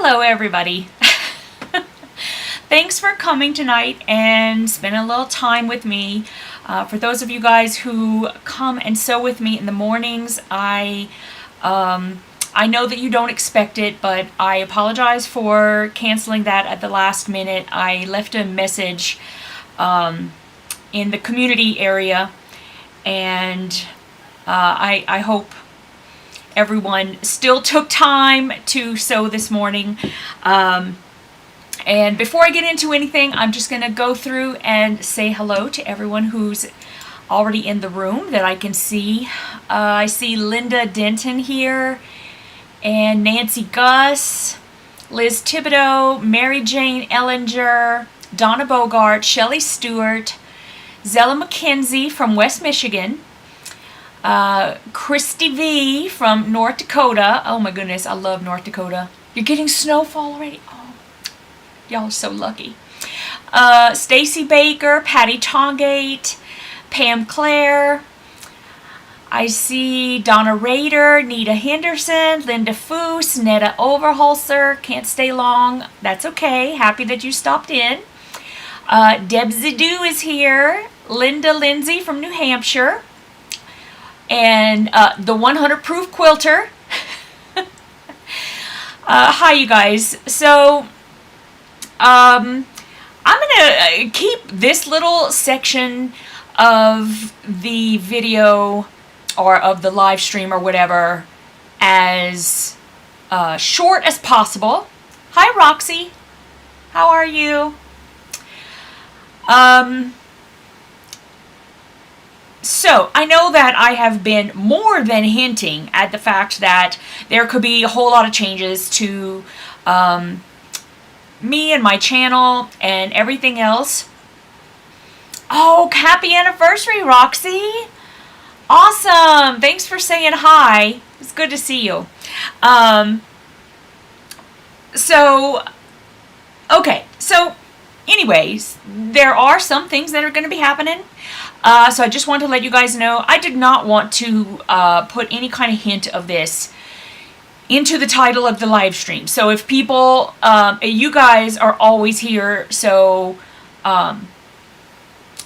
Hello everybody. Thanks for coming tonight and spending a little time with me. For those of you guys who come and sew with me in the mornings, I know that you don't expect it, but I apologize for canceling that at the last minute. I left a message in the community area, and I hope everyone still took time to sew this morning. And before I get into anything, I'm just going to go through and say hello to everyone who's already in the room that I can see. I see Linda Denton here, and Nancy Gus, Liz Thibodeau, Mary Jane Ellinger, Donna Bogart, Shelley Stewart, Zella McKenzie from West Michigan, Christy V from North Dakota. Oh my goodness, I love North Dakota. You're getting snowfall already? Oh, y'all are so lucky. Stacy Baker, Patty Tongate, Pam Clare. I see Donna Rader, Nita Henderson, Linda Foose, Netta Overholser. Can't stay long. That's okay. Happy that you stopped in. Deb Zidu is here. Linda Lindsay from New Hampshire. And the 100 Proof Quilter. Hi, you guys. So, I'm going to keep this little section of the video or of the live stream or whatever as short as possible. Hi, Roxy. How are you? So, I know that I have been more than hinting at the fact that there could be a whole lot of changes to me and my channel and everything else. Oh, happy anniversary, Roxy! Awesome! Thanks for saying hi. It's good to see you. So anyways, there are some things that are going to be happening. So I just want to let you guys know, I did not want to put any kind of hint of this into the title of the live stream. So if people, you guys are always here, so the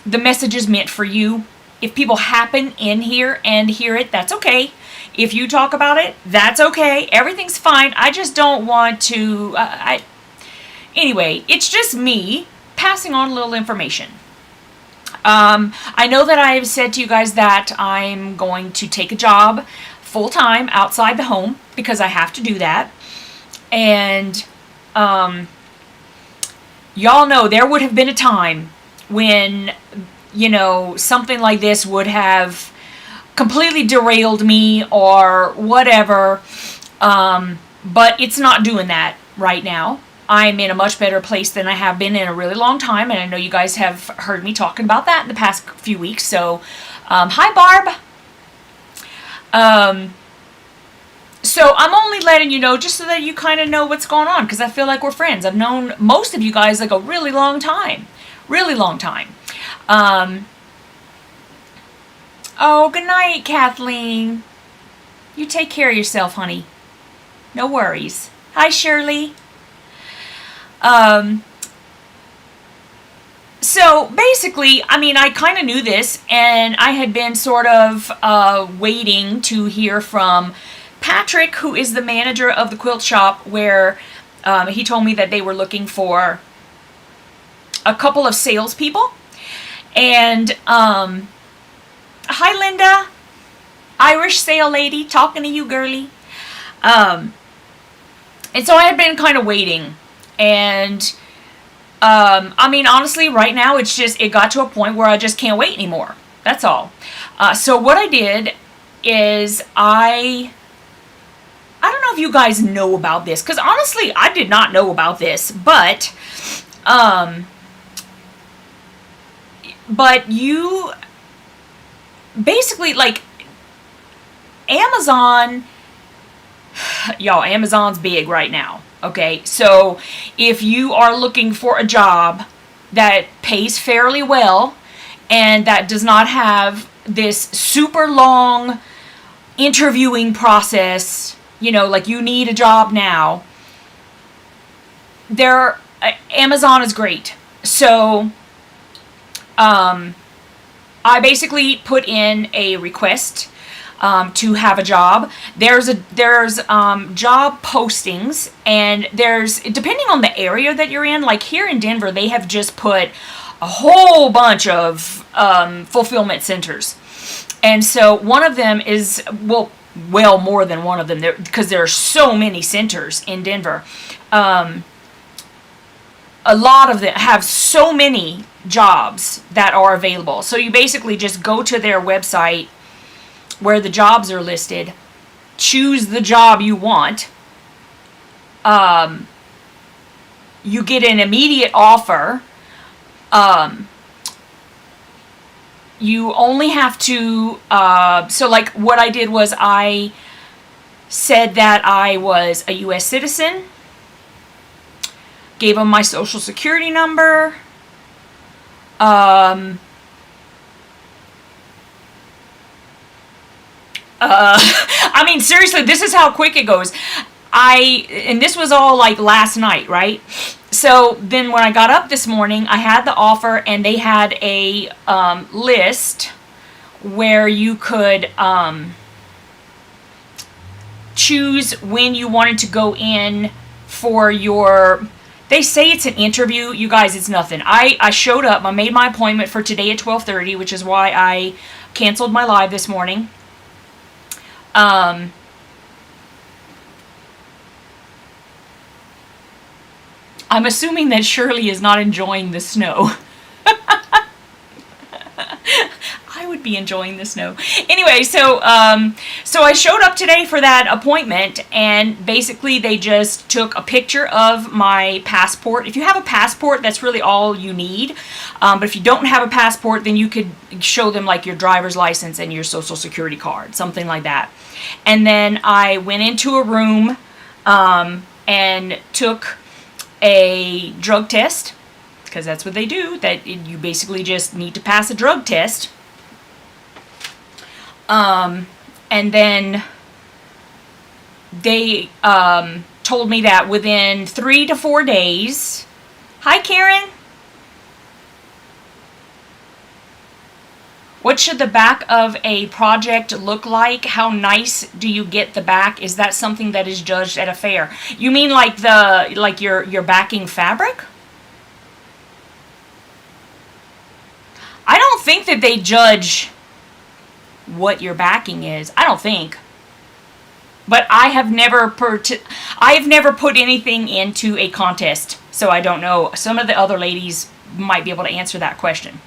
message is meant for you. If people happen in here and hear it, that's okay. If you talk about it, that's okay. Everything's fine. I just don't want to, anyway, it's just me passing on a little information. I know that I've said to you guys that I'm going to take a job full-time outside the home because I have to do that. And y'all know there would have been a time when, you know, something like this would have completely derailed me or whatever. But it's not doing that right now. I'm in a much better place than I have been in a really long time, and I know you guys have heard me talking about that in the past few weeks. So, hi, Barb. So I'm only letting you know just so that you kind of know what's going on, because I feel like we're friends. I've known most of you guys like a really long time. Really long time. Oh, good night, Kathleen. You take care of yourself, honey. No worries. Hi, Shirley. So basically, I mean, I kind of knew this, and I had been sort of waiting to hear from Patrick, who is the manager of the quilt shop, where he told me that they were looking for a couple of salespeople. And hi, Linda, Irish sale lady, talking to you, girly. And so I had been kind of waiting, and I mean, honestly, right now it got to a point where I just can't wait anymore. That's all. So what I did is I don't know if you guys know about this, because honestly, I did not know about this, but you basically, like, Amazon, y'all, Amazon's big right now, okay? So if you are looking for a job that pays fairly well and that does not have this super long interviewing process, you know, like you need a job now, Amazon is great. So I basically put in a request to have a job. There's job postings, and there's, depending on the area that you're in, like here in Denver, they have just put a whole bunch of fulfillment centers. And so one of them is, well, more than one of them, because there are so many centers in Denver. A lot of them have so many jobs that are available. So you basically just go to their website where the jobs are listed, choose the job you want. You get an immediate offer. You only have to, so like what I did was I said that I was a U.S. citizen, gave them my social security number, I mean, seriously, this is how quick it goes. And this was all like last night, right? So then when I got up this morning, I had the offer, and they had a list where you could choose when you wanted to go in for your, they say it's an interview. You guys, it's nothing. I showed up. I made my appointment for today at 12:30, which is why I canceled my live this morning. I'm assuming that Shirley is not enjoying the snow. I would be enjoying the snow. Anyway, so I showed up today for that appointment, and basically they just took a picture of my passport. If you have a passport, that's really all you need. But if you don't have a passport, then you could show them like your driver's license and your social security card, something like that. And then I went into a room and took a drug test, because that's what they do, that you basically just need to pass a drug test. And then they told me that within 3 to 4 days. Hi, Karen. What should the back of a project look like? How nice do you get the back? Is that something that is judged at a fair? You mean like your backing fabric? I don't think that they judge what your backing is. I don't think. But I have never put anything into a contest, so I don't know. Some of the other ladies might be able to answer that question.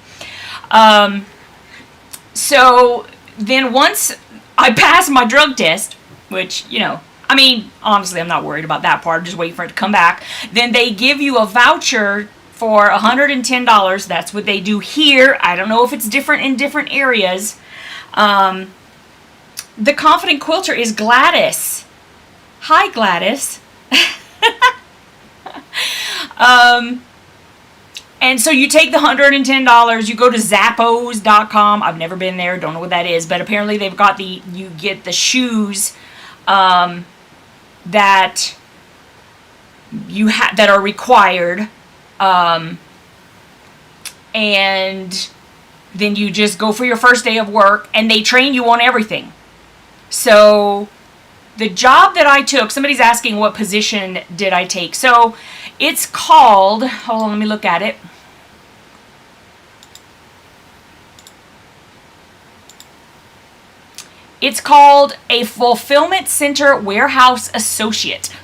So then once I passed my drug test, which, you know, I mean, honestly, I'm not worried about that part. I'm just waiting for it to come back. Then they give you a voucher for $110. That's what they do here. I don't know if it's different in different areas. The confident quilter is Gladys. Hi, Gladys. And so you take the $110, you go to Zappos.com. I've never been there, don't know what that is, but apparently they've got you get the shoes that that are required, and then you just go for your first day of work, and they train you on everything. So the job that I took, somebody's asking what position did I take. So it's called, hold on, let me look at it. It's called a Fulfillment Center Warehouse Associate.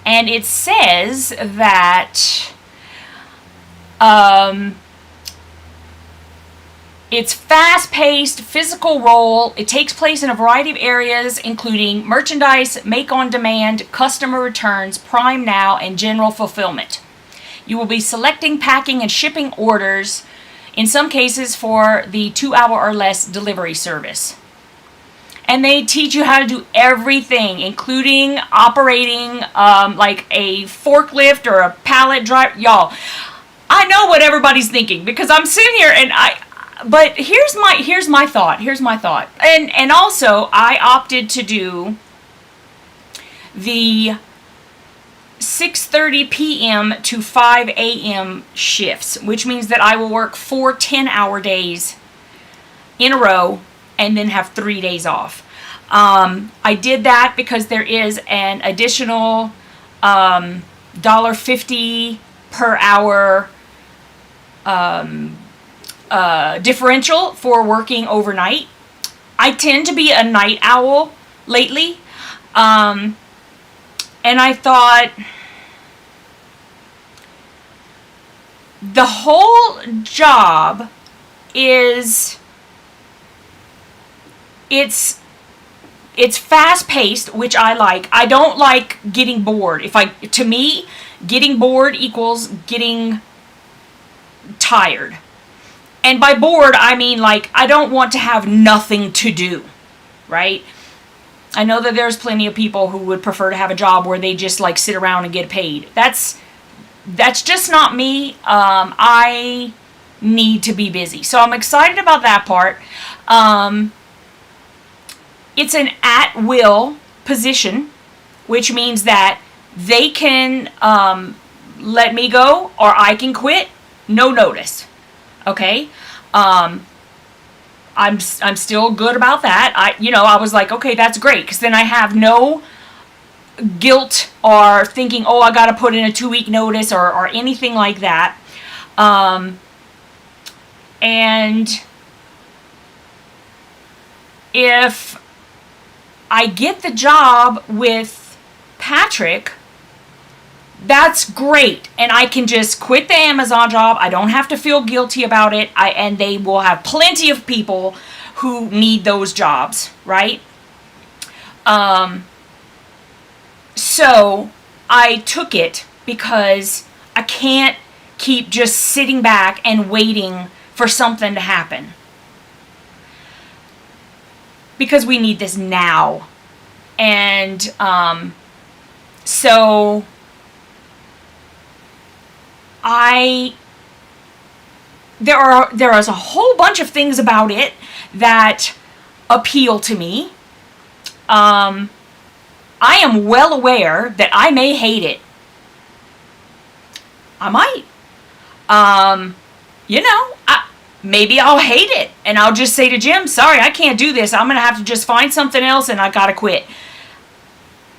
And it says that it's fast-paced, physical role. It takes place in a variety of areas, including merchandise, make-on-demand, customer returns, Prime Now, and general fulfillment. You will be selecting, packing, and shipping orders, in some cases for the 2-hour or less delivery service. And they teach you how to do everything, including operating like a forklift or a pallet drive. Y'all, I know what everybody's thinking, because I'm sitting here and but here's my thought. And also I opted to do the 6:30 p.m. to 5 a.m. shifts, which means that I will work 4 10-hour days in a row and then have 3 days off. I did that because there is an additional $1.50 per hour differential for working overnight. I tend to be a night owl lately, and I thought the whole job is, it's fast-paced, which I like. I don't like getting bored. To me, getting bored equals getting tired. And by bored, I mean, like, I don't want to have nothing to do, right? I know that there's plenty of people who would prefer to have a job where they just, like, sit around and get paid. That's just not me. I need to be busy. So I'm excited about that part. It's an at-will position, which means that they can let me go or I can quit, no notice. Okay? I'm still good about that. I was like, okay, that's great, because then I have no guilt or thinking, oh, I got to put in a 2-week notice or anything like that. And if I get the job with Patrick, that's great. And I can just quit the Amazon job. I don't have to feel guilty about it. And they will have plenty of people who need those jobs, right? So I took it because I can't keep just sitting back and waiting for something to happen. Because we need this now. And so there is a whole bunch of things about it that appeal to me. I am well aware that I may hate it. I might. Maybe I'll hate it and I'll just say to Jim, sorry, I can't do this. I'm going to have to just find something else and I got to quit.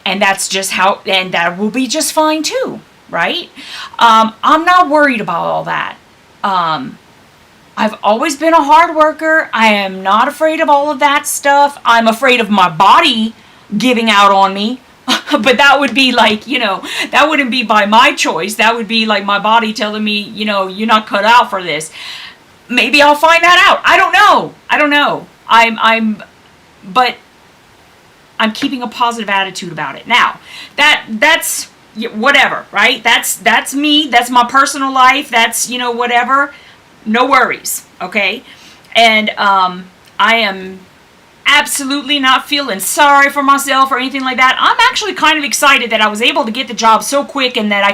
And that's just and that will be just fine too, right? I'm not worried about all that. I've always been a hard worker. I am not afraid of all of that stuff. I'm afraid of my body giving out on me. But that would be like, that wouldn't be by my choice. That would be like my body telling me, you're not cut out for this. Maybe I'll find that out. I don't know. But I'm keeping a positive attitude about it. Now, that's whatever, right? That's me. That's my personal life. That's, whatever. No worries, okay? And I am absolutely not feeling sorry for myself or anything like that. I'm actually kind of excited that I was able to get the job so quick and that I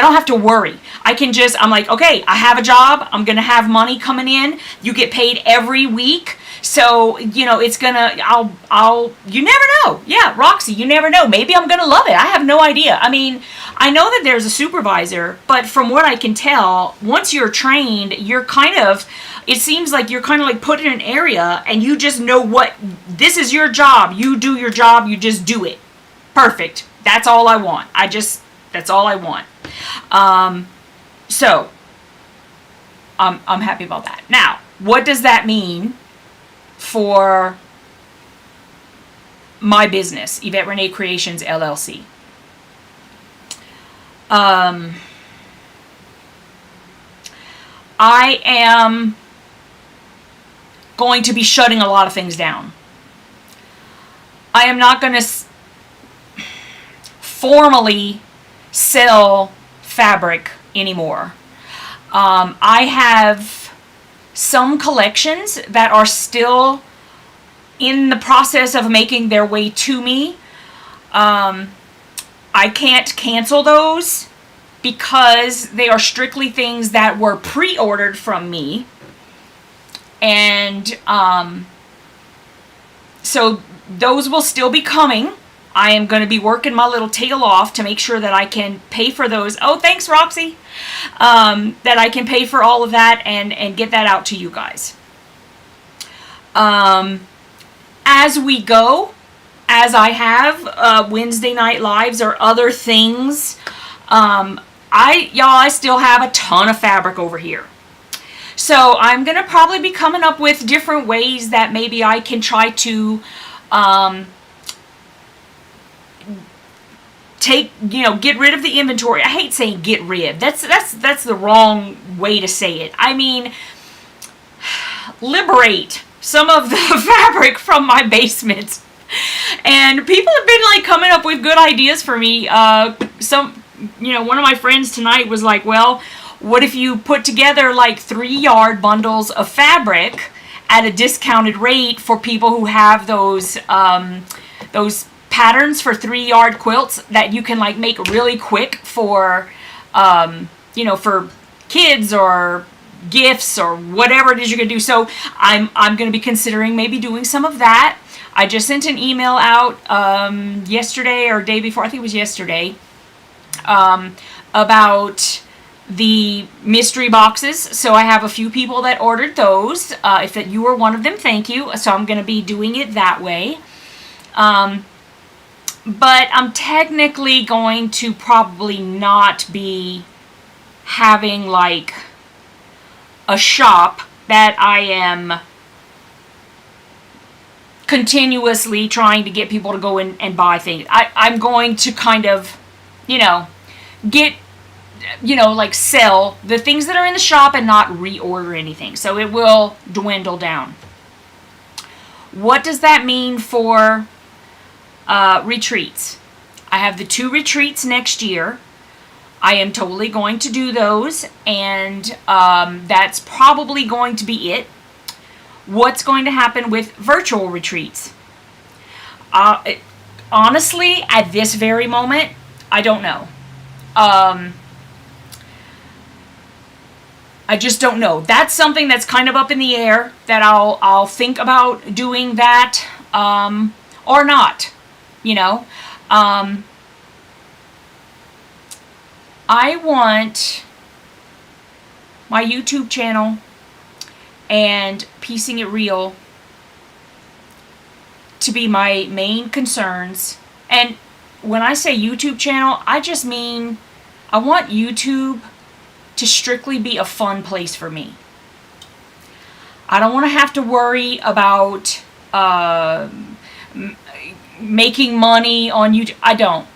don't have to worry. I'm like, okay, I have a job. I'm going to have money coming in. You get paid every week. So, it's going to, you never know. Yeah, Roxy, you never know. Maybe I'm going to love it. I have no idea. I mean, I know that there's a supervisor, but from what I can tell, once you're trained, you're kind of, it seems like you're kind of like put in an area and you just know what, this is your job. You do your job, you just do it. Perfect. That's all I want. That's all I want. So, I'm happy about that. Now, what does that mean for my business, YvetteRene Creations LLC? I am going to be shutting a lot of things down. I am not going to formally sell fabric anymore. I have some collections that are still in the process of making their way to me. I can't cancel those because they are strictly things that were pre-ordered from me. And so those will still be coming. I am going to be working my little tail off to make sure that I can pay for those. Oh, thanks, Roxy. That I can pay for all of that and get that out to you guys. As we go, as I have Wednesday night lives or other things, I still have a ton of fabric over here. So I'm going to probably be coming up with different ways that maybe I can try to get rid of the inventory. I hate saying get rid. That's the wrong way to say it. I mean, liberate some of the fabric from my basement. And people have been like coming up with good ideas for me. One of my friends tonight was like, well, what if you put together like 3-yard bundles of fabric at a discounted rate for people who have those patterns for 3-yard quilts that you can like make really quick for, for kids or gifts or whatever it is you're going to do. So I'm going to be considering maybe doing some of that. I just sent an email out yesterday or day before, I think it was yesterday, about the mystery boxes. So I have a few people that ordered those. If that you were one of them, thank you. So I'm going to be doing it that way. But I'm technically going to probably not be having like a shop that I am continuously trying to get people to go in and buy things. I'm going to kind of, sell the things that are in the shop and not reorder anything. So it will dwindle down. What does that mean for retreats? I have the 2 retreats next year. I am totally going to do those, and that's probably going to be it. What's going to happen with virtual retreats? Honestly, at this very moment, I don't know. I just don't know. That's something that's kind of up in the air, that I'll think about doing that or not. I want my YouTube channel and Piecing It Real to be my main concerns. And when I say YouTube channel, I just mean I want YouTube to strictly be a fun place for me. I don't want to have to worry about making money on YouTube. I don't.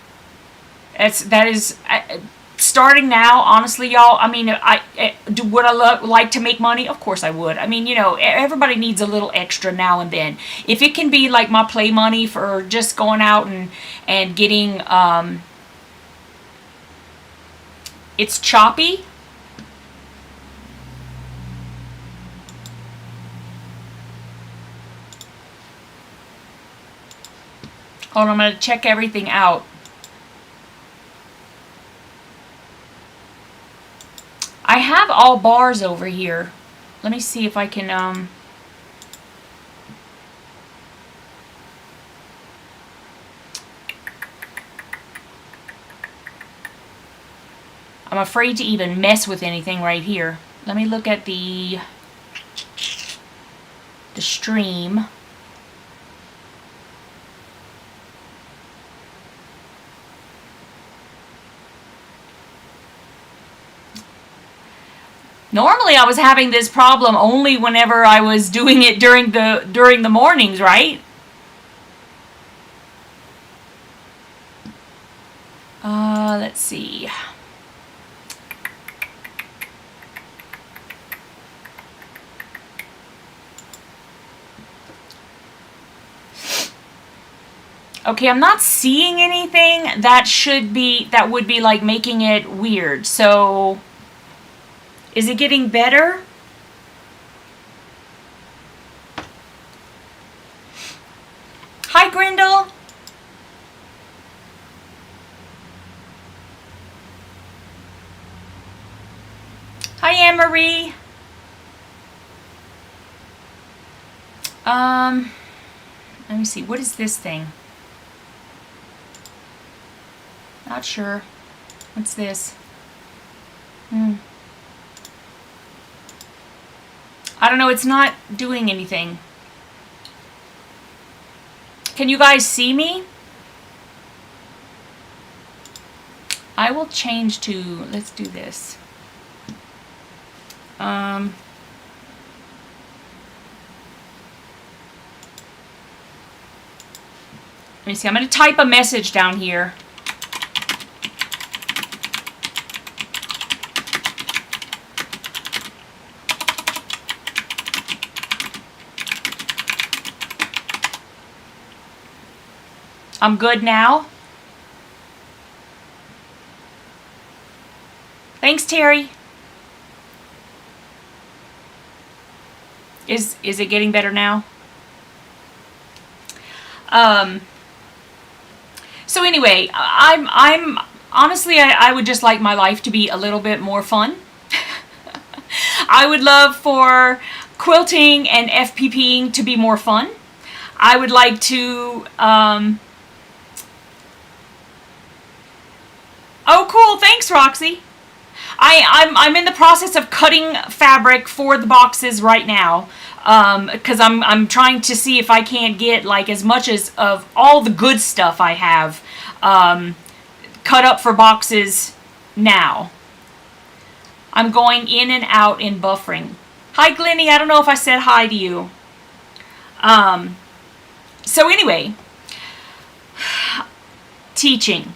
Starting now, honestly, y'all, I mean, would I like to make money? Of course I would. I mean, everybody needs a little extra now and then. If it can be like my play money for just going out and getting, it's choppy. Hold on, I'm going to check everything out. I have all bars over here. Let me see if I can, I'm afraid to even mess with anything right here. Let me look at the stream. Normally I was having this problem only whenever I was doing it during the mornings, right? Let's see. Okay, I'm not seeing anything that would be like making it weird. So, is it getting better? Hi, Grindle. Hi, Anne-Marie. Let me see. What is this thing? Not sure. What's this? I don't know. It's not doing anything. Can you guys see me? I will change to, let's do this. Let me see. I'm going to type a message down here. I'm good now. Thanks, Terry. Is it getting better now? So anyway, I'm honestly, I would just like my life to be a little bit more fun. I would love for quilting and FPPing to be more fun. I would like to, oh, cool. Thanks, Roxy. I'm in the process of cutting fabric for the boxes right now, because I'm trying to see if I can't get like as much as of all the good stuff I have cut up for boxes now. I'm going in and out in buffering. Hi, Glennie. I don't know if I said hi to you. So anyway, teaching.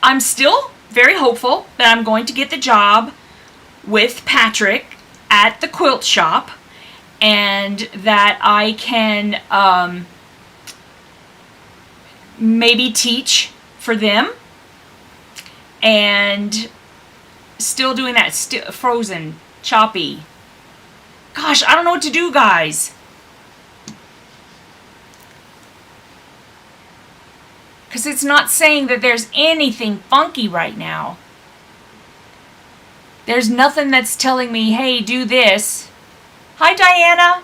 I'm still very hopeful that I'm going to get the job with Patrick at the quilt shop, and that I can maybe teach for them, and still doing that frozen choppy. Gosh, I don't know what to do, guys. Because it's not saying that there's anything funky right now. There's nothing that's telling me, hey, do this. Hi, Diana.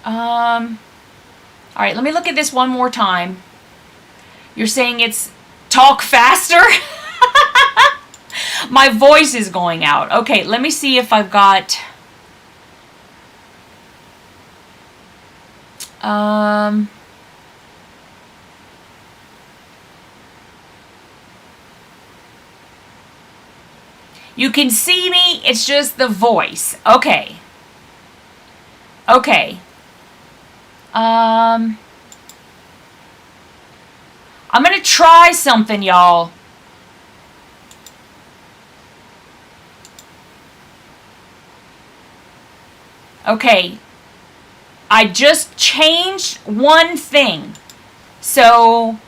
All right, let me look at this one more time. You're saying it's talk faster? My voice is going out. Okay, let me see if I've got... You can see me, it's just the voice. Okay. Okay. I'm gonna try something, y'all. Okay. I just changed one thing. So...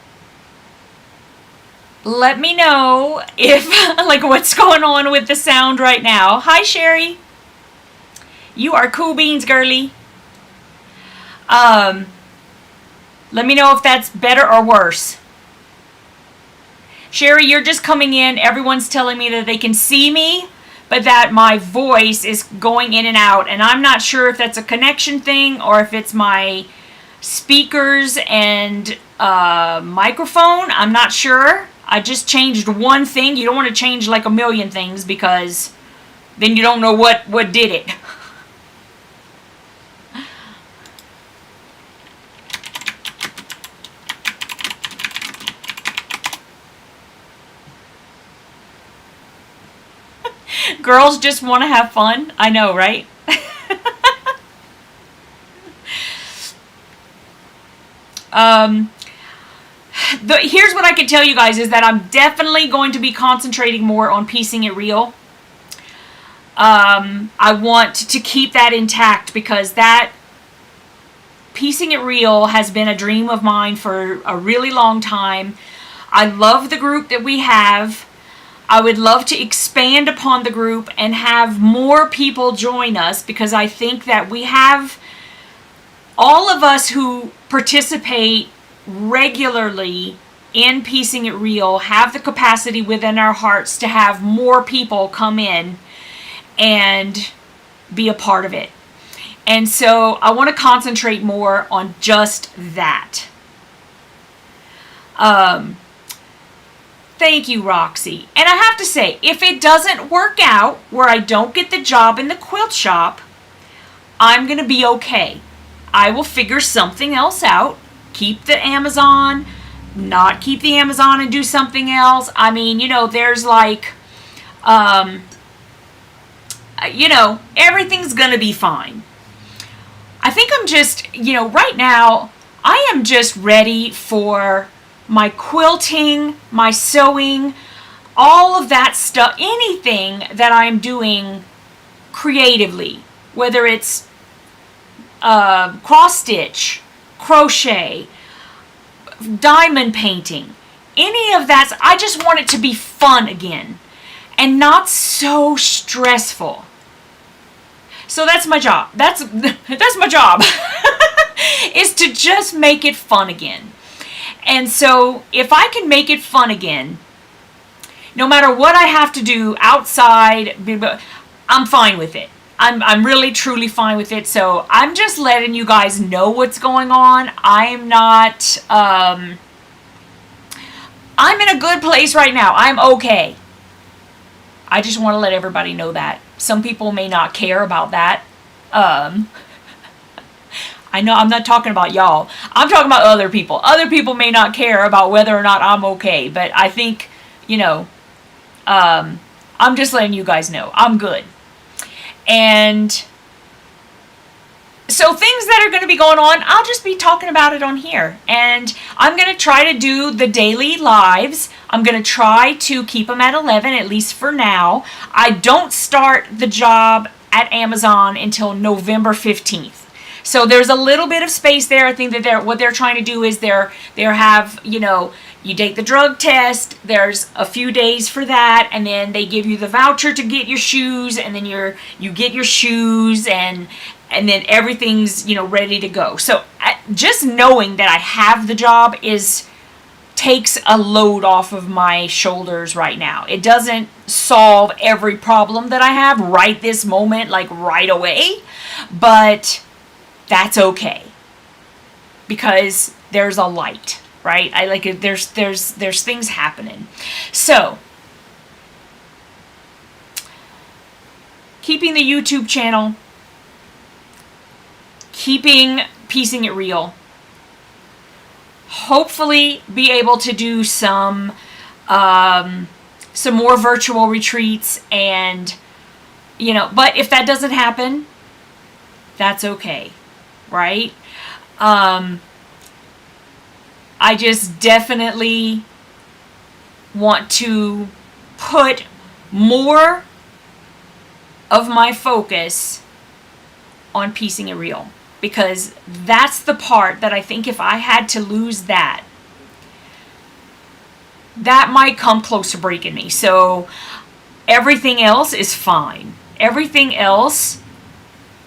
let me know if, like, what's going on with the sound right now. Hi, Sherry. You are cool beans, girly. Let me know if that's better or worse. Sherry, you're just coming in. Everyone's telling me that they can see me, but that my voice is going in and out. And I'm not sure if that's a connection thing or if it's my speakers and microphone. I'm not sure. I just changed one thing. You don't want to change like a million things because then you don't know what did it. Girls just want to have fun. I know, right? Here's what I can tell you guys is that I'm definitely going to be concentrating more on piecing it real. I want to keep that intact because that piecing it real has been a dream of mine for a really long time. I love the group that we have. I would love to expand upon the group and have more people join us because I think that we have, all of us who participate regularly in piecing it real have the capacity within our hearts to have more people come in and be a part of it. And so I want to concentrate more on just that. Thank you, Roxy. And I have to say, if it doesn't work out where I don't get the job in the quilt shop, I'm going to be okay. I will figure something else out. Keep the Amazon, not keep the Amazon and do something else. I mean, you know, there's like, you know, everything's going to be fine. I think I'm just, you know, right now, I am just ready for my quilting, my sewing, all of that stuff, anything that I'm doing creatively, whether it's cross stitch, crochet, diamond painting, any of that. I just want it to be fun again and not so stressful. So that's my job. That's my job is to just make it fun again. And so if I can make it fun again, no matter what I have to do outside, I'm fine with it. I'm really, truly fine with it. So I'm just letting you guys know what's going on. I'm not, I'm in a good place right now. I'm okay. I just want to let everybody know that. Some people may not care about that. I know I'm not talking about y'all. I'm talking about other people. Other people may not care about whether or not I'm okay. But I think, you know, I'm just letting you guys know. I'm good. And so things that are going to be going on, I'll just be talking about it on here. And I'm going to try to do the daily lives. I'm going to try to keep them at 11, at least for now. I don't start the job at Amazon until November 15th. So there's a little bit of space there. I think that what they're trying to do is they have, you know, you take the drug test, there's a few days for that, and then they give you the voucher to get your shoes, and then you get your shoes, and then everything's, you know, ready to go. So just knowing that I have the job takes a load off of my shoulders right now. It doesn't solve every problem that I have right this moment, like right away, but that's okay because there's a light, right? I like it. There's things happening. So keeping the YouTube channel, keeping piecing it real, hopefully be able to do some more virtual retreats, and you know, but if that doesn't happen, that's okay. Right? I just definitely want to put more of my focus on piecing it real, because that's the part that I think if I had to lose that might come close to breaking me. So everything else is fine. Everything else,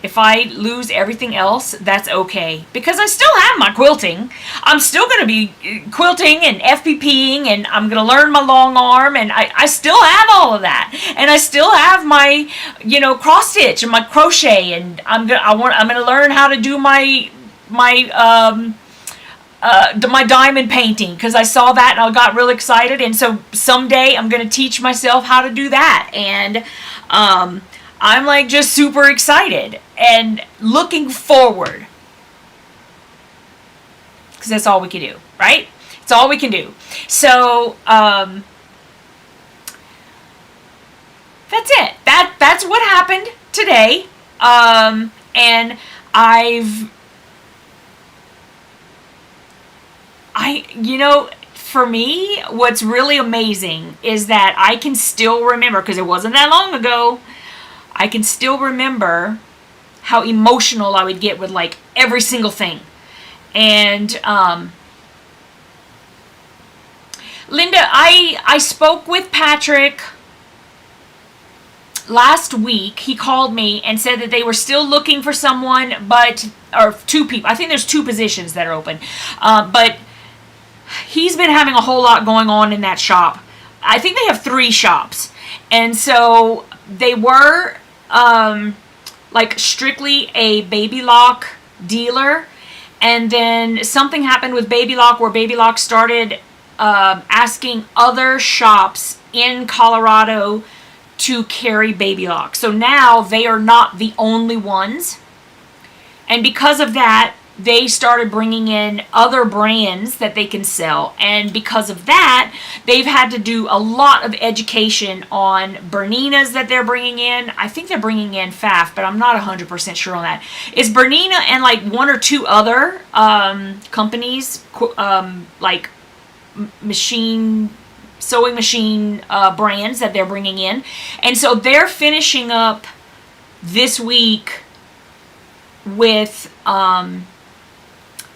if I lose everything else, that's okay. Because I still have my quilting. I'm still going to be quilting and FPPing, and I'm going to learn my long arm, and I still have all of that. And I still have my, you know, cross stitch and my crochet, and I'm going to learn how to do my my diamond painting, because I saw that and I got real excited, and so someday I'm going to teach myself how to do that, and I'm like just super excited and looking forward, because that's all we can do, right? It's all we can do. So that's it. That's what happened today, and you know, for me, what's really amazing is that I can still remember, because it wasn't that long ago, I can still remember how emotional I would get with like every single thing. And Linda, I spoke with Patrick last week. He called me and said that they were still looking for someone, or two people. I think there's 2 positions that are open, but he's been having a whole lot going on in that shop. I think they have 3 shops. And so they were like strictly a Baby Lock dealer. And then something happened with Baby Lock where Baby Lock started asking other shops in Colorado to carry Baby Lock. So now they are not the only ones. And because of that, they started bringing in other brands that they can sell. And because of that, they've had to do a lot of education on Berninas that they're bringing in. I think they're bringing in Pfaff, but I'm not 100% sure on that. It's Bernina and like 1 or 2 other companies, like sewing machine brands that they're bringing in. And so they're finishing up this week with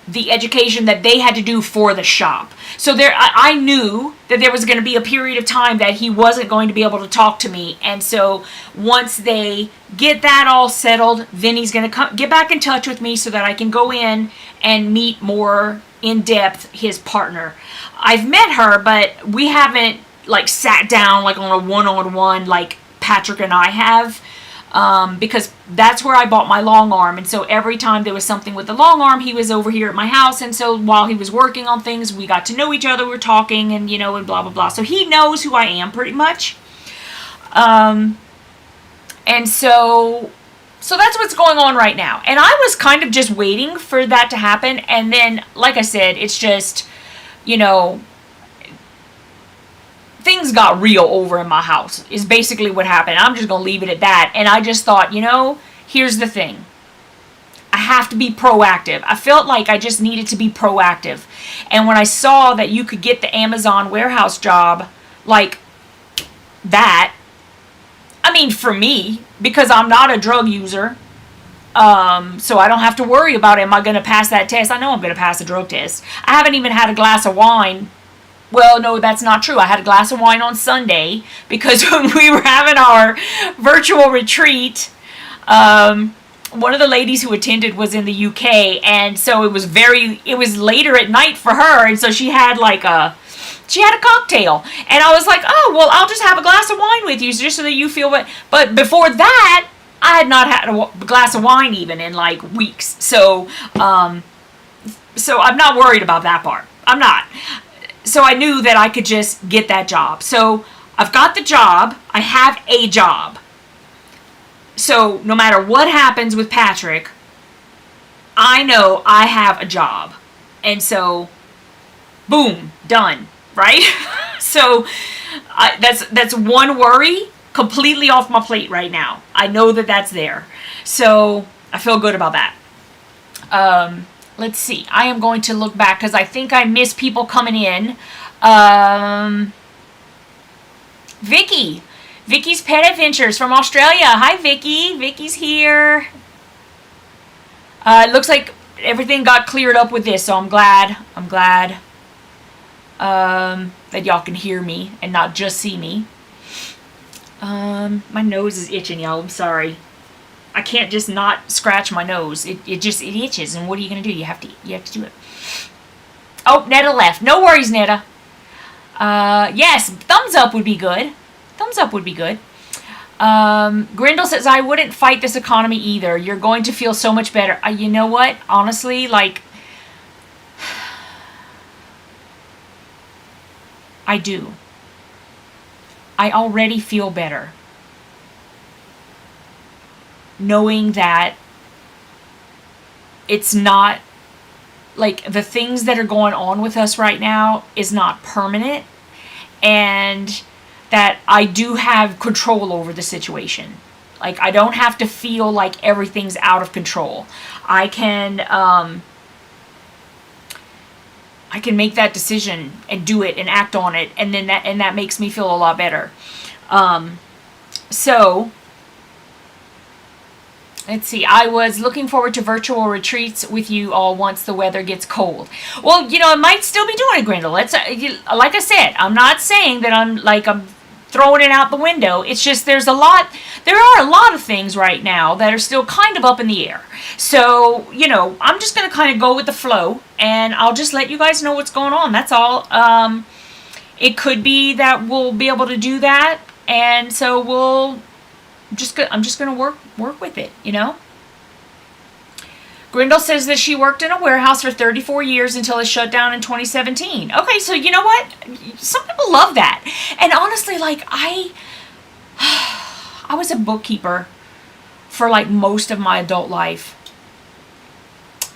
the education that they had to do for the shop. So I knew that there was going to be a period of time that he wasn't going to be able to talk to me. And so once they get that all settled, then he's going to get back in touch with me so that I can go in and meet more in depth his partner. I've met her, but we haven't like sat down like on a one-on-one like Patrick and I have. Because that's where I bought my long arm. And so every time there was something with the long arm, he was over here at my house. And so while he was working on things, we got to know each other. We were talking and, you know, and blah, blah, blah. So he knows who I am pretty much. And so that's what's going on right now. And I was kind of just waiting for that to happen. And then, like I said, it's just, you know, things got real over in my house is basically what happened. I'm just going to leave it at that. And I just thought, you know, here's the thing. I have to be proactive. I felt like I just needed to be proactive. And when I saw that you could get the Amazon warehouse job like that, I mean, for me, because I'm not a drug user, so I don't have to worry about, am I going to pass that test? I know I'm going to pass a drug test. I haven't even had a glass of wine. Well, no, that's not true. I had a glass of wine on Sunday because when we were having our virtual retreat, one of the ladies who attended was in the UK, and so it was later at night for her, and so she had a cocktail, and I was like, oh, well, I'll just have a glass of wine with you just so that you feel what. But before that, I had not had a glass of wine even in like weeks, so I'm not worried about that part. I'm not. So I knew that I could just get that job. So I've got the job. I have a job. So no matter what happens with Patrick, I know I have a job. And so, boom, done, right? So that's one worry completely off my plate right now. I know that that's there. So I feel good about that. Let's see. I am going to look back because I think I miss people coming in. Vicky's Pet Adventures from Australia. Hi, Vicky. Vicky's here. It looks like everything got cleared up with this, so I'm glad. That y'all can hear me and not just see me. My nose is itching, y'all. I'm sorry. I can't just not scratch my nose. It itches, and what are you gonna do? You have to do it. Oh, Netta left. No worries, Netta. Yes, thumbs up would be good. Thumbs up would be good. Grindle says, I wouldn't fight this economy either. You're going to feel so much better. You know what? Honestly, like, I do. I already feel better. Knowing that it's not, like, the things that are going on with us right now is not permanent. And that I do have control over the situation. Like, I don't have to feel like everything's out of control. I can make that decision and do it and act on it, and then that makes me feel a lot better. So let's see. I was looking forward to virtual retreats with you all once the weather gets cold. Well, you know, I might still be doing it, Grindle. Let's, like I said, I'm not saying that I'm throwing it out the window. It's just there are a lot of things right now that are still kind of up in the air. So, you know, I'm just going to kind of go with the flow, and I'll just let you guys know what's going on. That's all. It could be that we'll be able to do that, and so I'm just going to work with it, you know? Grindle says that she worked in a warehouse for 34 years until it shut down in 2017. Okay, so you know what? Some people love that. And honestly, like, I was a bookkeeper for, like, most of my adult life.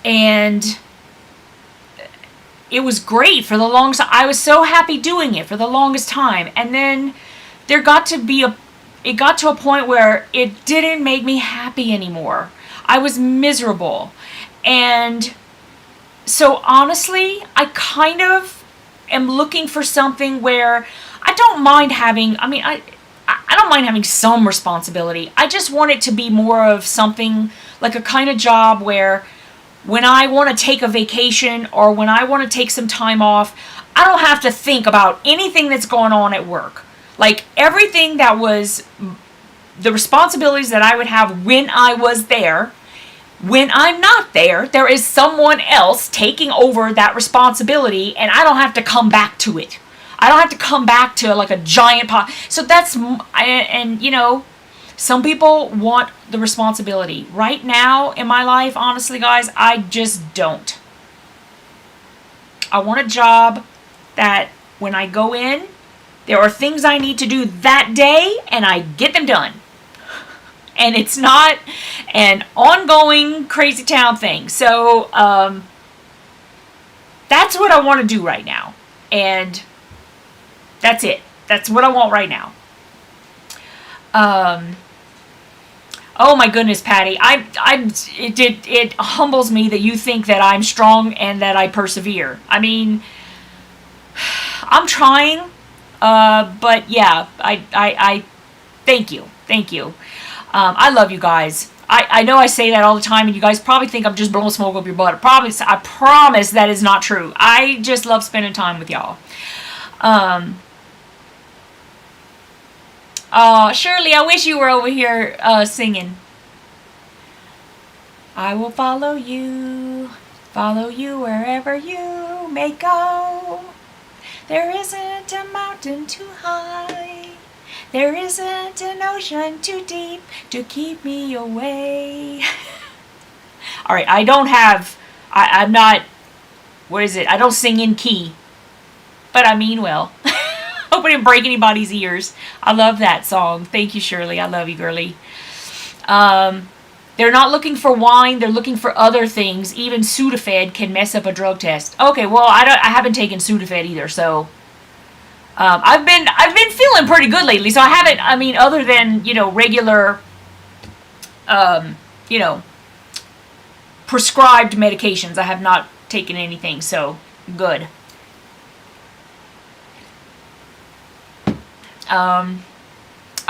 And it was great for the longest. I was so happy doing it for the longest time. And then it got to a point where it didn't make me happy anymore. I was miserable. And so honestly, I kind of am looking for something where I don't mind having, I don't mind having some responsibility. I just want it to be more of something like a kind of job where when I want to take a vacation or when I want to take some time off, I don't have to think about anything that's going on at work. Like, everything that was the responsibilities that I would have when I was there, when I'm not there, there is someone else taking over that responsibility, and I don't have to come back to it. I don't have to come back to, like, a giant pot. So that's, and you know, some people want the responsibility. Right now in my life, honestly, guys, I just don't. I want a job that when I go in, there are things I need to do that day, and I get them done. And it's not an ongoing crazy town thing. So that's what I want to do right now. And that's it. That's what I want right now. Oh my goodness, Patty. It humbles me that you think that I'm strong and that I persevere. I mean, I'm trying. But yeah, I thank you. Thank you. I love you guys. I know I say that all the time, and you guys probably think I'm just blowing smoke up your butt. I promise that is not true. I just love spending time with y'all. Shirley, I wish you were over here singing. I will follow you wherever you may go. There isn't a mountain too high. There isn't an ocean too deep to keep me away. All right, I'm not, what is it? I don't sing in key, but I mean well. Hope I didn't break anybody's ears. I love that song. Thank you, Shirley. I love you, girlie. They're not looking for wine. They're looking for other things. Even Sudafed can mess up a drug test. Okay, well, I haven't taken Sudafed either, so I've been feeling pretty good lately. So I haven't. I mean, other than regular, prescribed medications, I have not taken anything. So good. All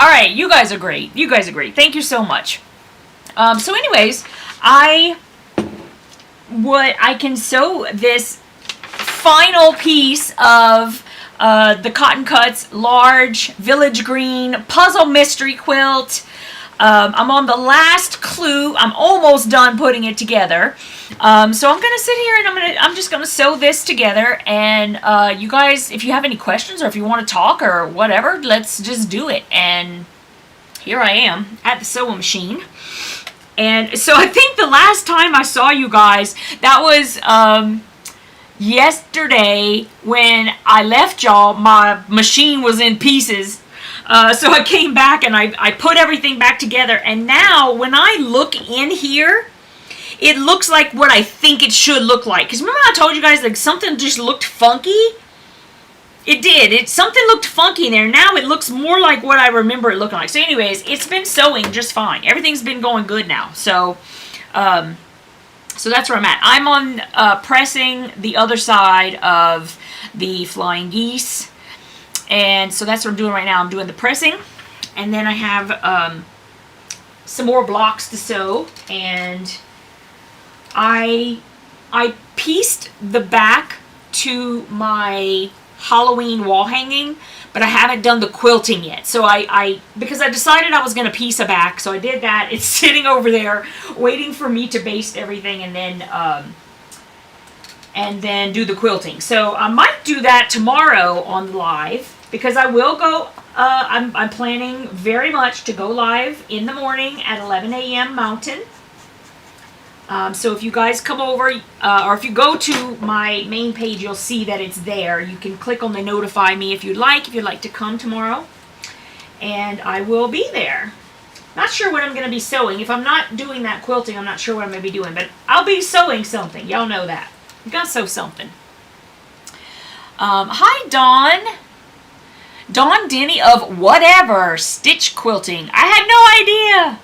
right, you guys are great. You guys are great. Thank you so much. So anyways, I can sew this final piece of the Cotton Cuts large village green puzzle mystery quilt. I'm on the last clue. I'm almost done putting it together. So I'm gonna sit here and I'm just gonna sew this together. And you guys, if you have any questions or if you want to talk or whatever, let's just do it. And here I am at the sewing machine. And so I think the last time I saw you guys, that was yesterday when I left y'all. My machine was in pieces. So I came back and I put everything back together. And now when I look in here, it looks like what I think it should look like. Because remember I told you guys like something just looked funky? It did. Something looked funky in there. Now it looks more like what I remember it looking like. So anyways, it's been sewing just fine. Everything's been going good now. So, so that's where I'm at. I'm on pressing the other side of the flying geese. And so that's what I'm doing right now. I'm doing the pressing. And then I have some more blocks to sew. And I pieced the back to my Halloween wall hanging, but I haven't done the quilting yet. So because I decided I was going to piece a back, so I did that. It's sitting over there waiting for me to baste everything and then do the quilting. So I might do that tomorrow on the live, because I will go, I'm planning very much to go live in the morning at 11 a.m. Mountain. So if you guys come over, or if you go to my main page, you'll see that it's there. You can click on the notify me if you'd like to come tomorrow. And I will be there. Not sure what I'm going to be sewing. If I'm not doing that quilting, I'm not sure what I'm going to be doing. But I'll be sewing something. Y'all know that. I'm going to sew something. Hi, Dawn. Dawn Denny of Whatever Stitch Quilting. I had no idea.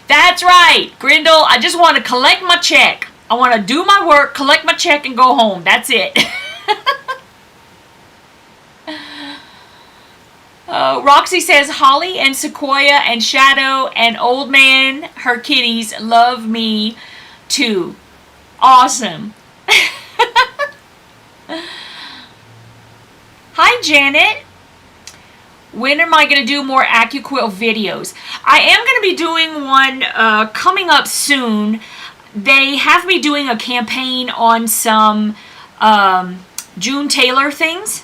That's right, Grindle. I just want to collect my check. I want to do my work, collect my check, and go home. That's it. Roxy says, Holly and Sequoia and Shadow and Old Man, her kitties, love me too. Awesome. Hi, Janet. When am I going to do more AccuQuilt videos? I am going to be doing one coming up soon. They have me doing a campaign on some June Taylor things.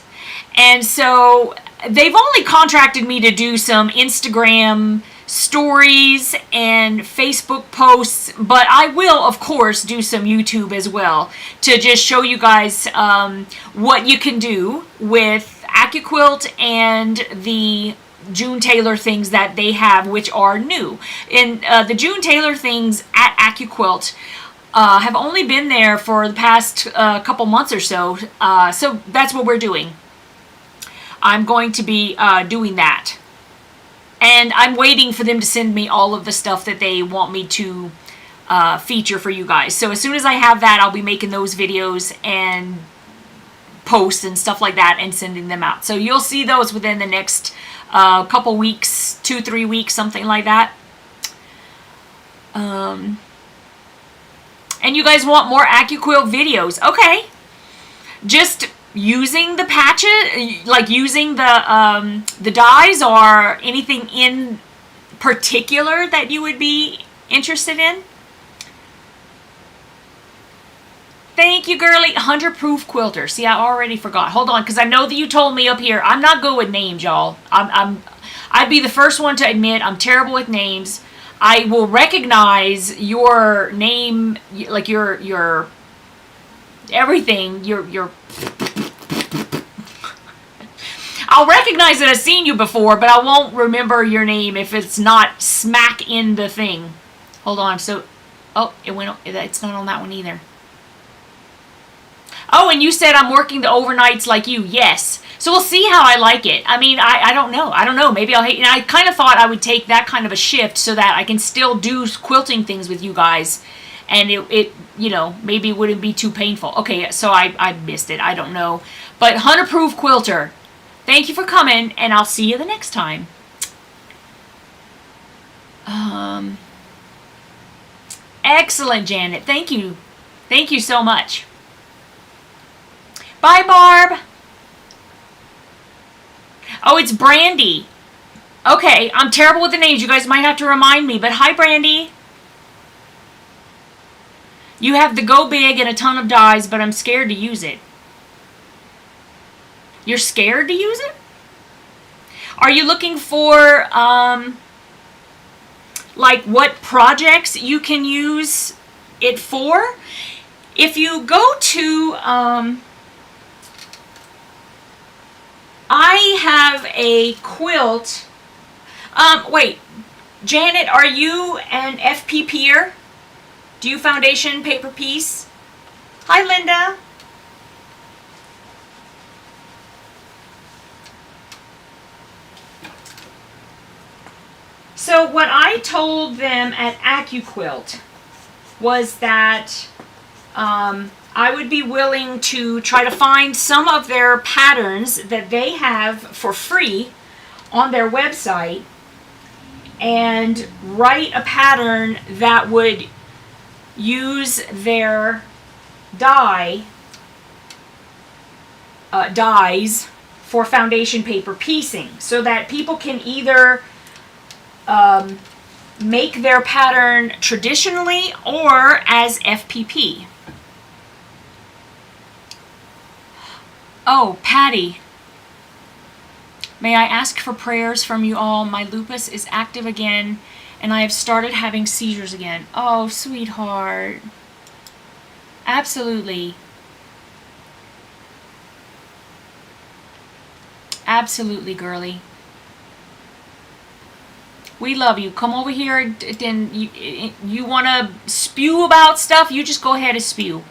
And so they've only contracted me to do some Instagram stories and Facebook posts, but I will, of course, do some YouTube as well to just show you guys what you can do with AccuQuilt and the June Taylor things that they have, which are new. And the June Taylor things at AccuQuilt have only been there for the past couple months or so. So that's what we're doing. I'm going to be doing that. And I'm waiting for them to send me all of the stuff that they want me to feature for you guys. So as soon as I have that, I'll be making those videos and posts and stuff like that and sending them out. So you'll see those within the next couple weeks, 2-3 weeks, something like that. And you guys want more AccuQuilt videos. Okay. Just using the patches, like using the dies, or anything in particular that you would be interested in? Thank you, girly. 100-proof quilter. See, I already forgot. Hold on, because I know that you told me up here. I'm not good with names, y'all. I'd be the first one to admit I'm terrible with names. I will recognize your name, like your everything, your I'll recognize that I've seen you before, but I won't remember your name if it's not smack in the thing. Hold on. So, oh, it's not on that one either. Oh, and you said I'm working the overnights like you. Yes. So we'll see how I like it. I mean, I don't know. I don't know. Maybe I'll hate. And I kind of thought I would take that kind of a shift so that I can still do quilting things with you guys. And it you know, maybe it wouldn't be too painful. Okay, so I missed it. I don't know. But 100-proof quilter. Thank you for coming, and I'll see you the next time. Excellent, Janet. Thank you. Thank you so much. Bye, Barb. Oh, it's Brandy. Okay, I'm terrible with the names. You guys might have to remind me. But hi, Brandy. You have the Go Big and a ton of dies, but I'm scared to use it. You're scared to use it? Are you looking for like what projects you can use it for? If you go to I have a quilt. Wait, Janet, are you an FPP'er? Do you foundation paper piece? Hi, Linda. So what I told them at AccuQuilt was that I would be willing to try to find some of their patterns that they have for free on their website and write a pattern that would use their dyes for foundation paper piecing, so that people can either make their pattern traditionally or as FPP. Oh, Patty. May I ask for prayers from you all? My lupus is active again, and I have started having seizures again. Oh, sweetheart. Absolutely. Absolutely, girly. We love you. Come over here, and you want to spew about stuff, you just go ahead and spew.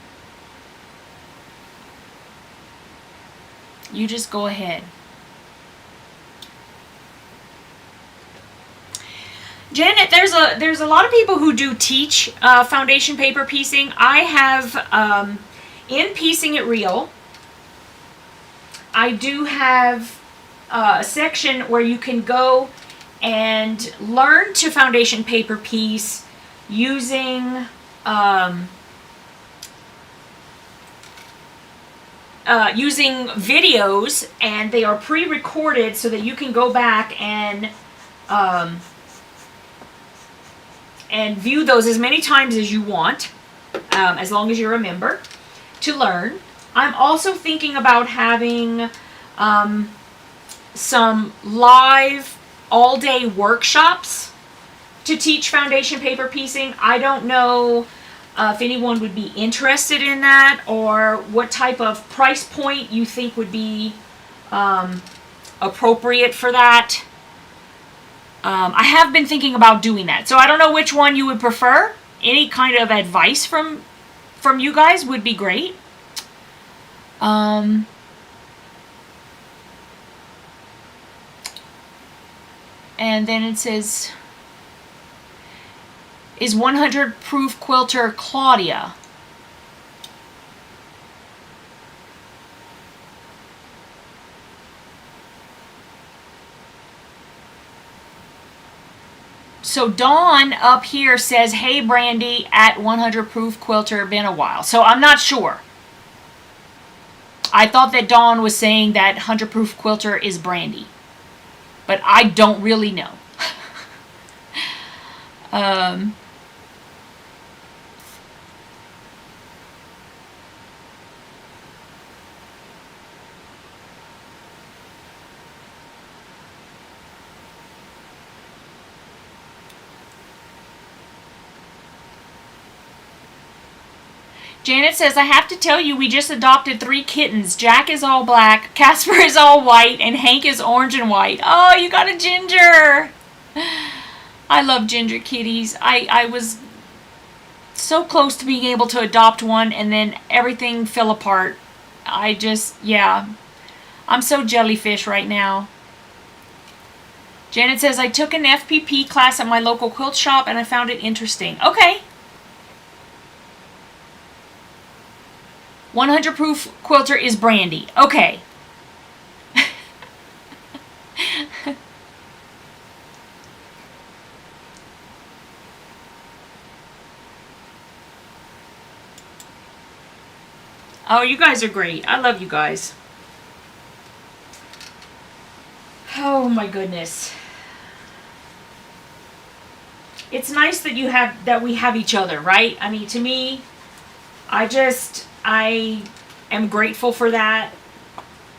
You just go ahead. Janet, there's a lot of people who do teach foundation paper piecing. I have, in Piecing It Real, I do have a section where you can go and learn to foundation paper piece using using videos, and they are pre-recorded so that you can go back and view those as many times as you want, as long as you're a member, to learn. I'm also thinking about having some live all-day workshops to teach foundation paper piecing. I don't know if anyone would be interested in that, or what type of price point you think would be appropriate for that. I have been thinking about doing that, so I don't know which one you would prefer. Any kind of advice from you guys would be great. And then it says, is 100 proof quilter Claudia. So Dawn up here says, hey Brandy, at 100 proof quilter, been a while. So I'm not sure. I thought that Dawn was saying that 100 proof quilter is Brandy, but I don't really know. Janet says, I have to tell you, we just adopted 3 kittens. Jack is all black, Casper is all white, and Hank is orange and white. Oh, you got a ginger. I love ginger kitties. I was so close to being able to adopt one, and then everything fell apart. Yeah. I'm so jellyfish right now. Janet says, I took an FPP class at my local quilt shop, and I found it interesting. Okay. 100 proof quilter is Brandy. Okay. Oh, you guys are great. I love you guys. Oh my goodness. It's nice that we have each other, right? I mean, to me, I am grateful for that.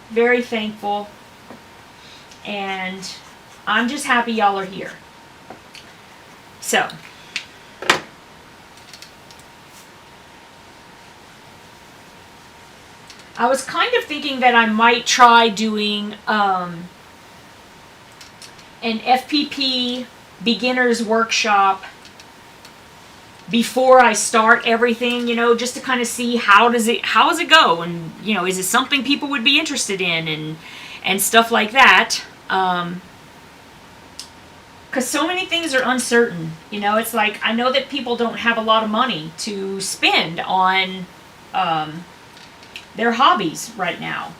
Very thankful. And I'm just happy y'all are here. So, I was kind of thinking that I might try doing an FPP beginner's workshop before I start everything, you know, just to kind of see how does it go, and, you know, is it something people would be interested in, and stuff like that. Because so many things are uncertain, you know. It's like, I know that people don't have a lot of money to spend on their hobbies right now.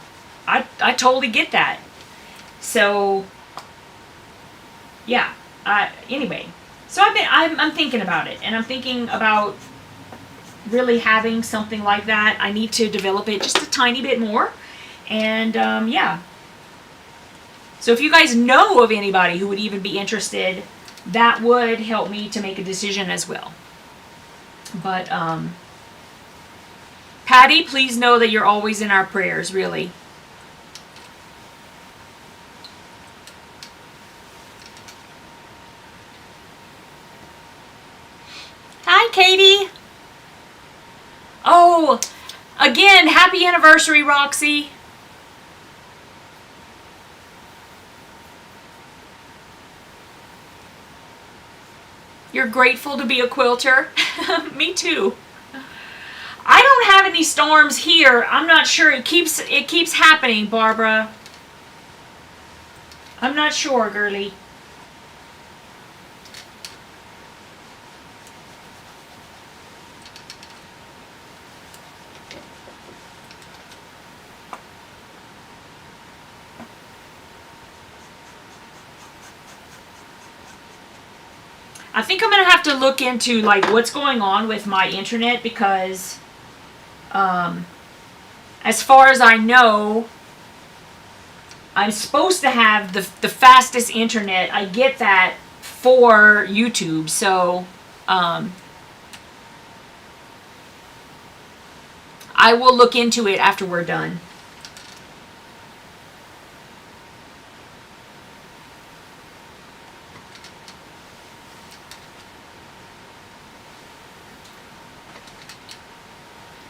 I totally get that. So, yeah. Anyway, so I'm thinking about it, and I'm thinking about really having something like that. I need to develop it just a tiny bit more, and yeah. So if you guys know of anybody who would even be interested, that would help me to make a decision as well. But Patty, please know that you're always in our prayers, really. Hi, Katie. Oh, again, happy anniversary, Roxy. You're grateful to be a quilter? Me too. I don't have any storms here. I'm not sure. It keeps happening, Barbara. I'm not sure, girly. I think I'm going to have to look into, like, what's going on with my internet, because as far as I know, I'm supposed to have the fastest internet. I get that for YouTube, so I will look into it after we're done.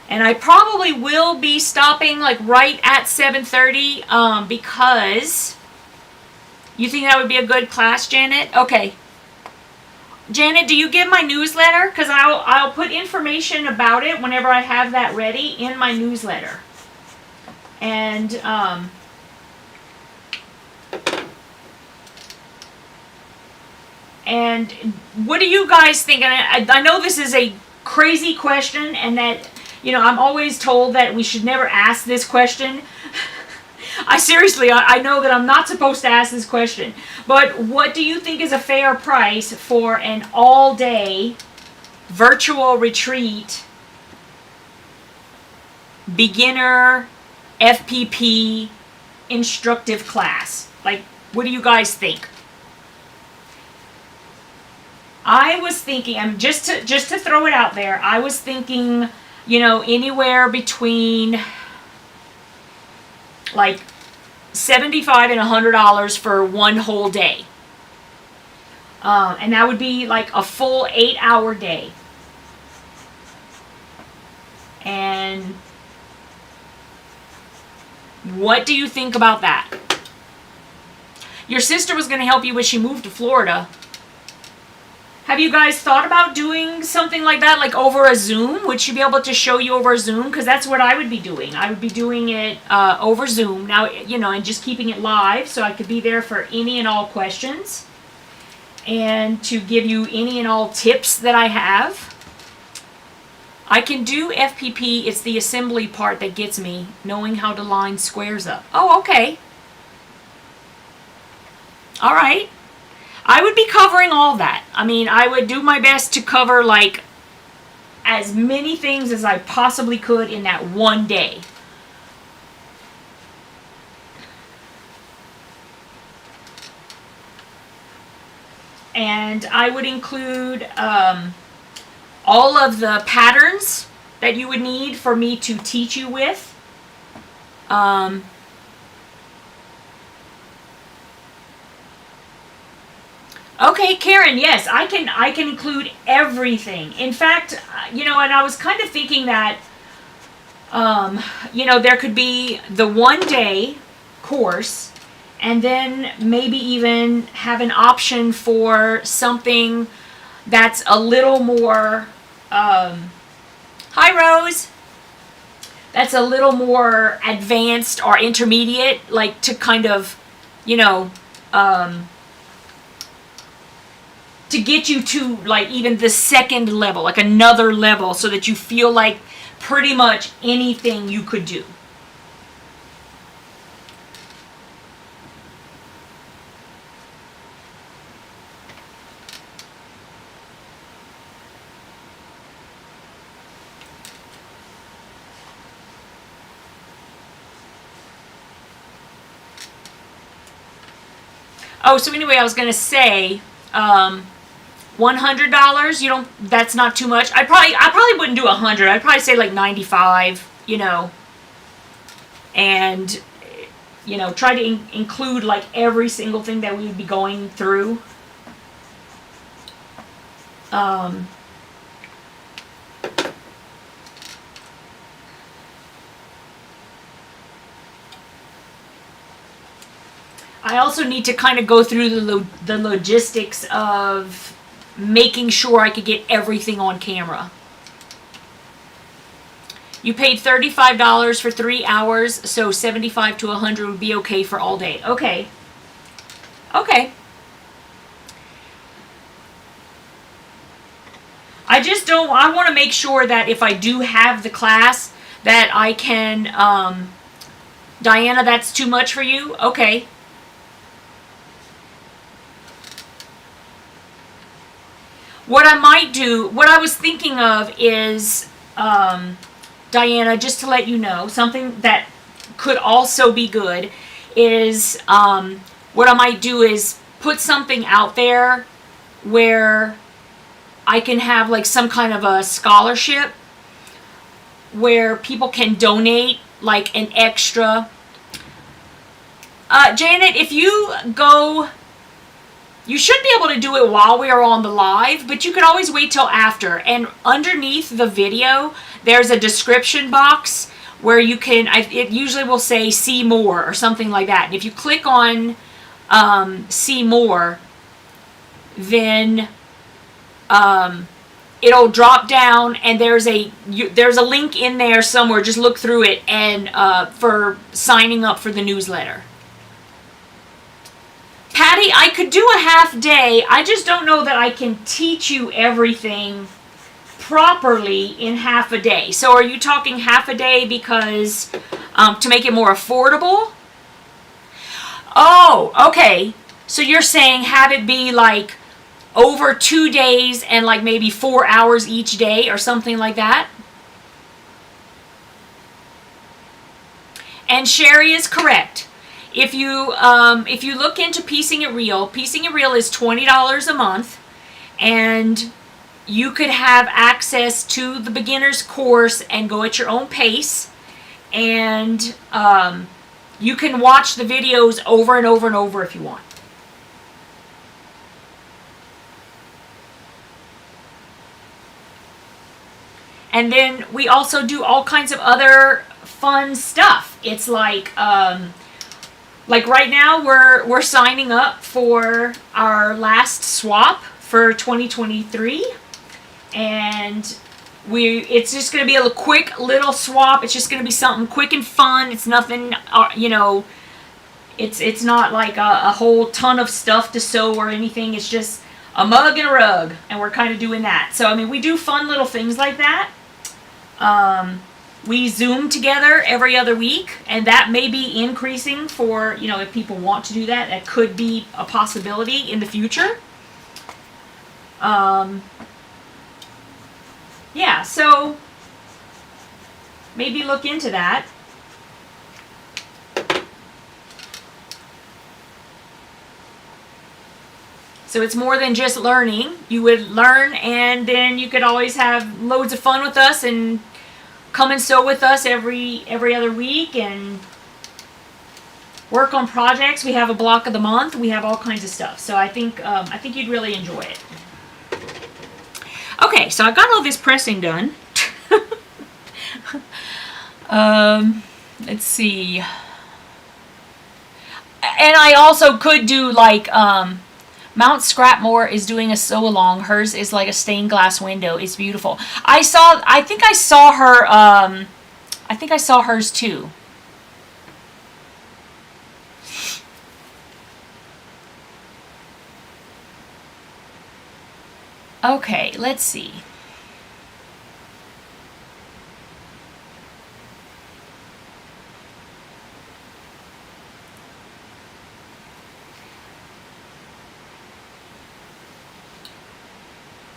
And I probably will be stopping like right at 7:30 because you think that would be a good class, Janet? Okay. Janet, do you get my newsletter? Because I'll put information about it whenever I have that ready in my newsletter. And what do you guys think? And I know this is a crazy question, and that, you know, I'm always told that we should never ask this question. I know that I'm not supposed to ask this question. But what do you think is a fair price for an all-day virtual retreat, beginner, FPP, instructive class? Like, what do you guys think? I was thinking, just to throw it out there, I was thinking, you know, anywhere between like $75 and $100 for one whole day. And that would be like a full 8-hour day. And what do you think about that? Your sister was going to help you when she moved to Florida. Have you guys thought about doing something like that, like over a Zoom? Would she be able to show you over Zoom? Because that's what I would be doing. I would be doing it over Zoom now, you know, and just keeping it live so I could be there for any and all questions and to give you any and all tips that I have. I can do FPP. It's the assembly part that gets me, knowing how to line squares up. Oh, okay. All right. I would be covering all that. I mean, I would do my best to cover, like, as many things as I possibly could in that one day. And I would include all of the patterns that you would need for me to teach you with. Okay, Karen, yes, I can include everything. In fact, you know, and I was kind of thinking that, you know, there could be the 1 day course, and then maybe even have an option for something that's a little more, hi Rose, that's a little more advanced or intermediate, like to kind of, you know, to get you to like even the second level, like another level, so that you feel like pretty much anything you could do. Oh, so anyway, I was gonna say, $100. You don't. That's not too much. I probably wouldn't do 100. I'd probably say like 95. You know, and you know, try to include like every single thing that we would be going through. I also need to kind of go through the logistics of making sure I could get everything on camera. You paid $35 for 3 hours, so 75 to 100 would be okay for all day. Okay. Okay. I just don't, I want to make sure that if I do have the class, that I can, Diana, that's too much for you? Okay. What I might do, what I was thinking of is, Diana, just to let you know, something that could also be good is, what I might do is put something out there where I can have like some kind of a scholarship where people can donate like an extra. Janet, if you go, you should be able to do it while we are on the live, but you can always wait till after. And underneath the video, there's a description box where you can, it usually will say see more or something like that. And if you click on see more, then it'll drop down and there's a link in there somewhere. Just look through it and for signing up for the newsletter. Patty, I could do a half day. I just don't know that I can teach you everything properly in half a day. So are you talking half a day because to make it more affordable? Oh, okay. So you're saying have it be like over 2 days and like maybe 4 hours each day or something like that? And Sherry is correct. If you look into Piecing It Real is $20 a month, and you could have access to the beginner's course and go at your own pace, and you can watch the videos over and over and over if you want. And then we also do all kinds of other fun stuff. It's like right now we're signing up for our last swap for 2023, and it's just going to be a quick little swap. It's just going to be something quick and fun. It's nothing, you know, it's not like a whole ton of stuff to sew or anything. It's just a mug and a rug, and we're kind of doing that. So I mean, we do fun little things like that. We Zoom together every other week, and that may be increasing for, you know, if people want to do that. That could be a possibility in the future. Yeah, so maybe look into that. So it's more than just learning. You would learn, and then you could always have loads of fun with us and come and sew with us every other week, and work on projects. We have a block of the month. We have all kinds of stuff. So I think you'd really enjoy it. Okay, so I got all this pressing done. Let's see. And I also could do like Mount Scrapmore is doing a sew along. Hers is like a stained glass window. It's beautiful. I think I saw her I think I saw hers too. Okay, let's see.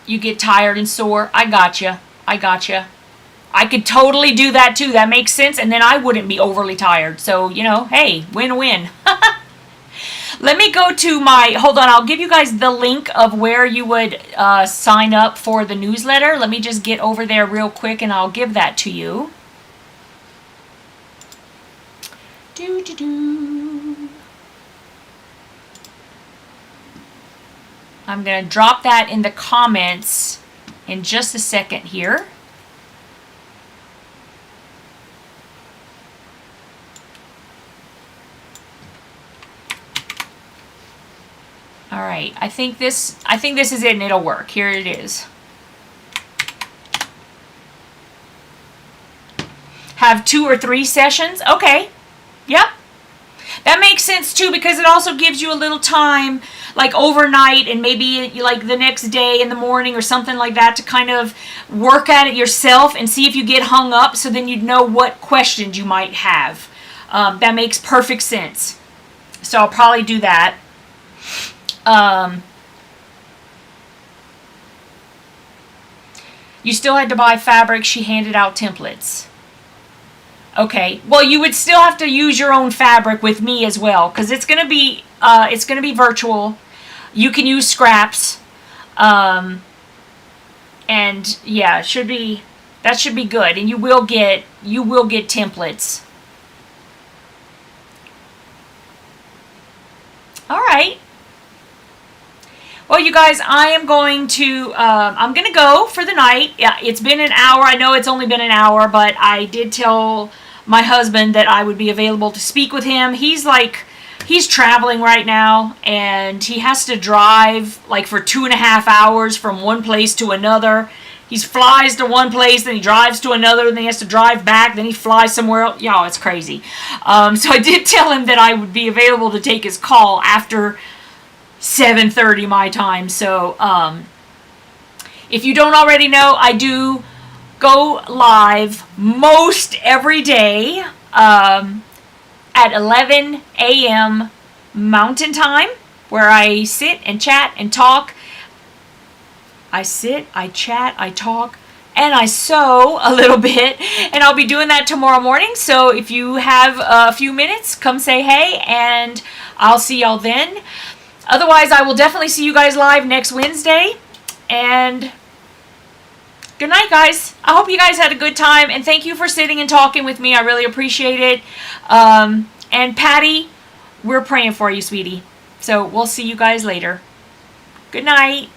You get tired and sore. I gotcha. I gotcha. I could totally do that too. That makes sense. And then I wouldn't be overly tired. So, you know, hey, win-win. Let me go to my, hold on, I'll give you guys the link of where you would sign up for the newsletter. Let me just get over there real quick and I'll give that to you. I'm going to drop that in the comments in just a second here. All right, I think this is it and it'll work. Here it is. Have 2 or 3 sessions. Okay. Yep. That makes sense too because it also gives you a little time like overnight and maybe like the next day in the morning or something like that to kind of work at it yourself and see if you get hung up so then you'd know what questions you might have. That makes perfect sense. So I'll probably do that. You still had to buy fabric. She handed out templates. Okay. Well, you would still have to use your own fabric with me as well because it's gonna be virtual. You can use scraps, and yeah, that should be good. And you will get templates. All right. Well, you guys, I am going to, I'm going to go for the night. Yeah, it's been an hour. I know it's only been an hour, but I did tell my husband that I would be available to speak with him. He's traveling right now, and he has to drive like for 2.5 hours from one place to another. He flies to one place, then he drives to another, and then he has to drive back, then he flies somewhere else. Y'all, it's crazy. So I did tell him that I would be available to take his call after 7:30 my time. So if you don't already know, I do go live most every day at 11 a.m. Mountain Time, where I sit and chat and talk. I sit, I chat, I talk, and I sew a little bit, and I'll be doing that tomorrow morning. So if you have a few minutes, come say hey, and I'll see y'all then. Otherwise, I will definitely see you guys live next Wednesday. And good night, guys. I hope you guys had a good time. And thank you for sitting and talking with me. I really appreciate it. And Patty, we're praying for you, sweetie. So we'll see you guys later. Good night.